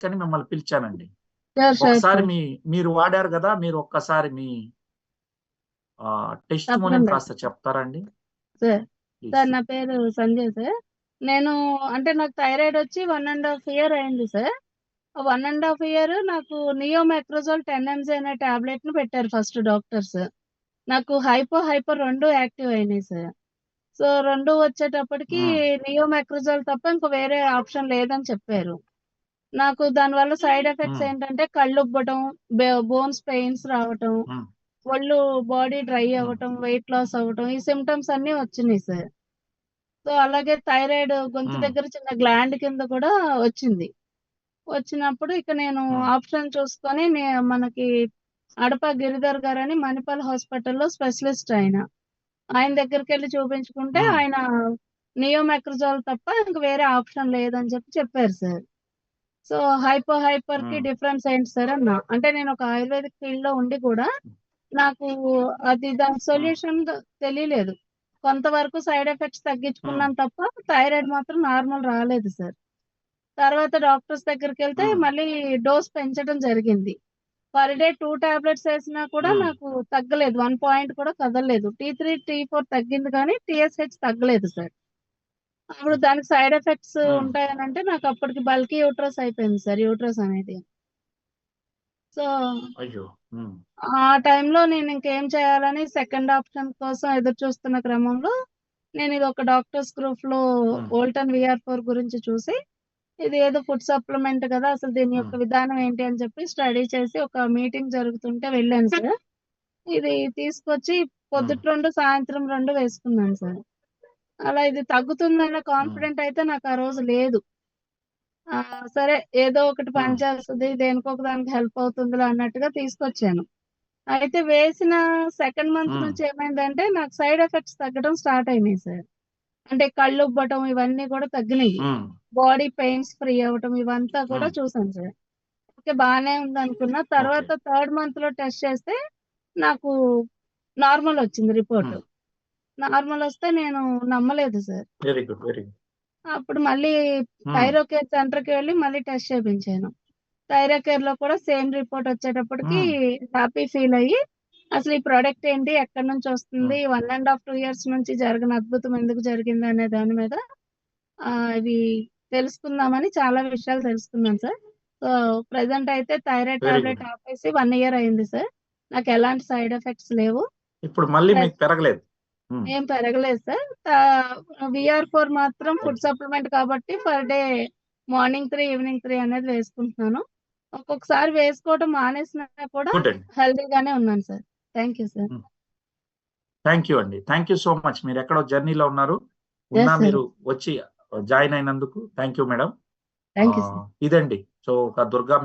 కని మిమ్మల్ని పిలిచానండి. షూర్ ఒకసారి సార్. మీరు వాడారు గదా! మీరు ఒక్కసారి మీ టెస్టిమోనీని తప్పకుండా కాస్త చెప్తారాండి? సార్. ప్లీజ్. సార్ నా పేరు సంజయ్ సార్. నేను అంటే నాకు థైరాయిడ్ వచ్చి 1½ ఇయర్ అయింది సార్. 1½ ఇయర్ నాకు నియోమెట్రోజోల్ 10 ఎంజీ అనే టాబ్లెట్‌ని పెట్టారు ఫస్ట్ డాక్టర్స్. నాకు హైపర్ 2 యాక్టివ్ అయినాయి సార్. సో 2 వచ్చేటప్పటికి హ్మ్. నియోమెట్రోజోల్ తప్ప ఇంక వేరే ఆప్షన్ లేదని చెప్పారు. నాకు దానివల్ల సైడ్ ఎఫెక్ట్స్ హ్మ్. ఏంటంటే కళ్ళుబ్బటం, బోన్స్ పెయిన్స్ రావటం, హ్మ్. ఒళ్ళు బాడీ డ్రై హ్మ్. అవ్వటం, వెయిట్ లాస్ అవ్వటం ఈ సింప్టమ్స్ అన్నీ వచ్చినియి సార్. సో అలాగే థైరాయిడ్ గొంతు హ్మ్. దగ్గర చిన్న గ్లాండ్ కింద కూడా వచ్చింది. వచ్చినప్పుడు ఇక నేను హ్మ్. ఆప్షన్ చూసుకొని మనకి అడప గిరిధర్ గారని మణిపాల్ హాస్పిటల్‌లో స్పెషలిస్ట్ ఆయన. ఆయన దగ్గరికెళ్లి చూపించుకుంటే హ్మ్. ఆయన నియోమెట్రోజోల్ తప్ప ఇంక వేరే ఆప్షన్ లేదని చెప్పారు సార్. సో హైపర్‌కి హ్మ్. డిఫరెన్స్ ఏంటి సార్ అన్నా. అంటే నేను ఒక ఆయుర్వేదిక్ ఫీల్డ్‌లో ఉండి కూడా నాకు అది దాని హ్మ్. సొల్యూషన్ తెలియలేదు. కొంతవరకు సైడ్ ఎఫెక్ట్స్ హ్మ్. తగ్గించుకున్నాను తప్ప థైరాయిడ్ మాత్రం నార్మల్ రాలేదు సార్. తర్వాత డాక్టర్స్ దగ్గరికెళ్తే హ్మ్. మళ్ళీ డోస్ పెంచడం జరిగింది. పర్ డే 2 టాబ్లెట్స్ ఏసినా కూడా హ్మ్. నాకు తగ్గలేదు. 1 పాయింట్ కూడా కదలలేదు. T3, T4 తగ్గింది కానీ టీఎస్‌హెచ్ తగ్గలేదు సార్. అప్పుడు దానికి సైడ్ ఎఫెక్ట్స్ హ్మ్. ఉంటాయనంటే నాకు అప్పటికి బల్కీ యూట్రస్ అయిపోయింది సార్ యూట్రస్ అనేది. సో అయ్యో! హ్మ్. ఆ టైంలో నేను ఇంకేం చేయాలని సెకండ్ ఆప్షన్ కోసం ఎదురు చూస్తున్న క్రమంలో నేను ఇది ఒక డాక్టర్స్ గ్రూప్‌లో హ్మ్. వోల్టన్ VR4 గురించి చూసి ఇది ఏదో ఫుడ్ సప్లిమెంట్ కదా! అసలు దీని హ్మ్. యొక్క విధానం ఏంటి అని చెప్పి స్టడీ చేసి ఒక మీటింగ్ జరుగుతుంటే వెళ్ళాను సార్. ఇది తీసుకొచ్చి హ్మ్. పొద్దుట 2, సాయంత్రం 2 వేసుకున్నాను సార్. అలా ఇది తగ్గుతుందన్న హ్మ్. కాన్ఫిడెంట్ అయితే నాకు ఆ రోజు లేదు. సరే ఏదో ఒకటి పని హ్మ్. చేస్తది. దేనికో ఒక దానికి హెల్ప్ అవుతుందిలే అన్నట్టుగా తీసుకొచ్చాను. అయితే వేసిన సెకండ్ మంత్ హ్మ్. నుంచి ఏమైందంటే నాకు సైడ్ ఎఫెక్ట్స్ తగ్గడం స్టార్ట్ అయినాయి సార్. అంటే కళ్ళుబ్బటం ఇవన్నీ కూడా తగ్గినియి. హ్మ్. బాడీ పెయిన్స్ ఫ్రీ అవ్వటం ఇవంతా కూడా హ్మ్. చూసాను సార్. ఓకే. బానే ఉందనుకున్నా. ఓకే. తర్వాత థర్డ్ మంత్‌లో టెస్ట్ చేస్తే నాకు నార్మల్ వచ్చింది రిపోర్ట్. హ్మ్. నార్మల్ వస్తే నేను నమ్మలేదు sir. Very good. Very good. అప్పుడు మళ్ళీ హ్మ్. థైరోకేర్ సెంటర్‌కి వెళ్లి మళ్ళీ టెస్ట్ చేపించాను. థైరోకేర్‌లో కూడా సేమ్ రిపోర్ట్ వచ్చేటప్పటికి హ్మ్. హ్యాపీ ఫీల్ అయ్యి అసలు ఈ ప్రొడక్ట్ ఏంటి? ఎక్కడి నుంచి వస్తుంది? హ్మ్. 2 ఇయర్స్ నుంచి జరగని అద్భుతం ఎందుకు జరిగింది అనే దాని మీద ఇవి తెలుసుకుందామని చాలా విషయాలు తెలుసుకున్నాను సార్. సో, ప్రెజెంట్ అయితే థైరాయిడ్ వెరీ గుడ్. టాబ్లెట్ ఆపేసి 1 ఇయర్ అయింది సార్. నాకు ఎలాంటి సైడ్ ఎఫెక్ట్స్ లేవు. ఇప్పుడు మళ్ళీ ప్రెజ్ మీకు పెరగలేదు. హ్మ్. ఏం పెరగలేదు సార్. VR4 మాత్రం ఫుడ్ సప్లిమెంట్ కాబట్టి పర్ డే మార్నింగ్ 3, ఈవినింగ్ 3 అనేది వేసుకుంటున్నాను. ఒక్కొక్కసారి వేసుకోవడం మానేసినా కూడా గుడ్ అండి. హెల్తీగానే ఉన్నాను sir. Thank you sir. Hmm. Thank you అండి. Thank you so much. మీరెక్కడో జర్నీలో ఉన్నారు. Yes sir. మీరు వచ్చి జాయిన్ అయినందుకు thank you madam. Thank you sir. ఇదండి. సో, ఒక దుర్గా మేడం